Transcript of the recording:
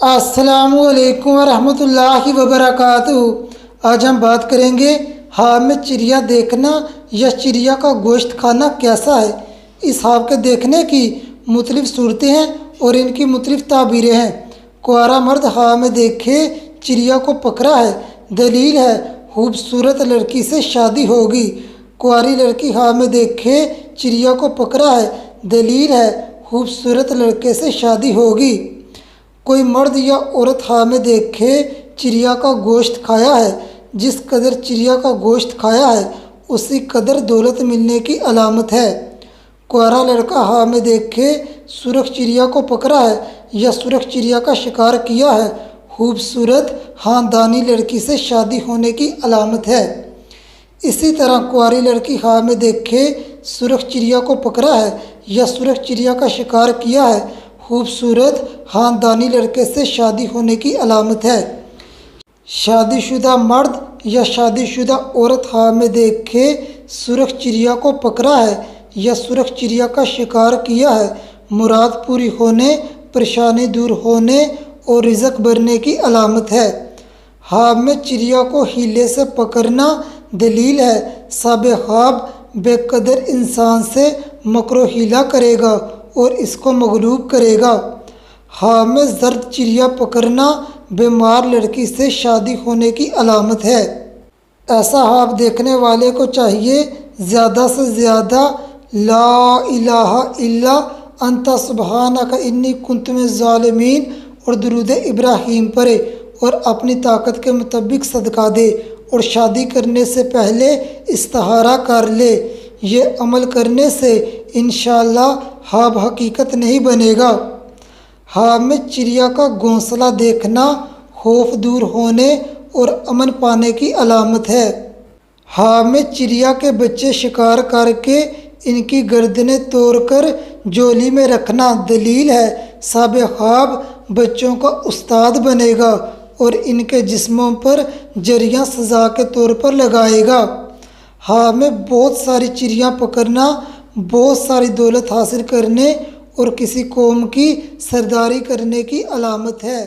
السلام علیکم ورحمۃ اللہ وبرکاتہ۔ آج ہم بات کریں گے خواب میں چڑیا دیکھنا یا چڑیا کا گوشت کھانا کیسا ہے۔ اس خواب کے دیکھنے کی مختلف صورتیں ہیں اور ان کی مختلف تعبیریں ہیں۔ کنوارا مرد خواب میں دیکھے چڑیا کو پکڑا ہے، دلیل ہے خوبصورت لڑکی سے شادی ہوگی۔ کنواری لڑکی خواب میں دیکھے چڑیا کو پکڑا ہے، دلیل ہے خوبصورت لڑکے سے شادی ہوگی۔ کوئی مرد یا عورت خواب میں دیکھے چڑیا کا گوشت کھایا ہے، جس قدر چڑیا کا گوشت کھایا ہے اسی قدر دولت ملنے کی علامت ہے۔ کنوارا لڑکا خواب میں دیکھے سرخ چڑیا کو پکڑا ہے یا سرخ چڑیا کا شکار کیا ہے، خوبصورت خاندانی لڑکی سے شادی ہونے کی علامت ہے۔ اسی طرح کنواری لڑکی خواب میں دیکھے سرخ چڑیا کو پکڑا ہے یا سرخ چڑیا کا شکار کیا ہے، خوبصورت خاندانی لڑکے سے شادی ہونے کی علامت ہے۔ شادی شدہ مرد یا شادی شدہ عورت خواب میں دیکھے سرخ چڑیا کو پکڑا ہے یا سرخ چڑیا کا شکار کیا ہے، مراد پوری ہونے، پریشانی دور ہونے اور رزق بڑھنے کی علامت ہے۔ خواب میں چڑیا کو ہیلے سے پکڑنا دلیل ہے صاحب خواب بے قدر انسان سے مکر و حیلہ کرے گا اور اس کو مغلوب کرے گا۔ خواب میں زرد چڑیا پکڑنا بیمار لڑکی سے شادی ہونے کی علامت ہے۔ ایسا خواب دیکھنے والے کو چاہیے زیادہ سے زیادہ لا الہ الا انت سبحانک انی کنت من الظالمین اور درود ابراہیم پڑھے اور اپنی طاقت کے مطابق صدقہ دے، اور شادی کرنے سے پہلے استخارہ کر لے۔ یہ عمل کرنے سے انشاءاللہ خواب حقیقت نہیں بنے گا۔ خواب میں چڑیا کا گھونسلہ دیکھنا خوف دور ہونے اور امن پانے کی علامت ہے۔ خواب میں چڑیا کے بچے شکار کر کے ان کی گردنیں توڑ کر جولی میں رکھنا دلیل ہے صاحب خواب بچوں کا استاد بنے گا اور ان کے جسموں پر جریاں سزا کے طور پر لگائے گا۔ خواب میں بہت ساری چڑیاں پکڑنا بہت ساری دولت حاصل کرنے اور کسی قوم کی سرداری کرنے کی علامت ہے۔